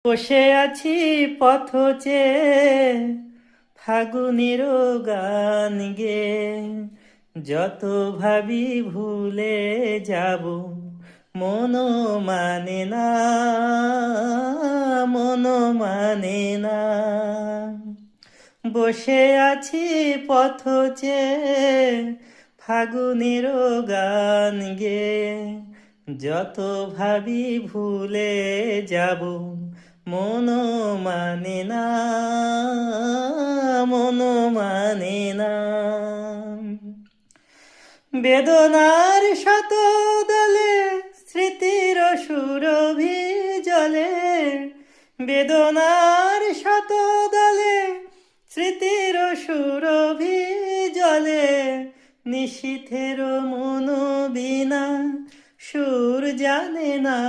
বসে আছি পথ চেয়ে ফাগুনের গান গে, যত ভাবি ভুলে যাব মন মানে না, মন মানে না। বসে আছি পথ চেয়ে ফাগুনের গান গে, যত ভাবি ভুলে যাব মন মানে না, মন মানে না। বেদনার শত দলে স্মৃতির সুরভি জলে, বেদনার শত দলে স্মৃতির সুরভি জলে, নিশীথের মন বিনা সুর জানে না।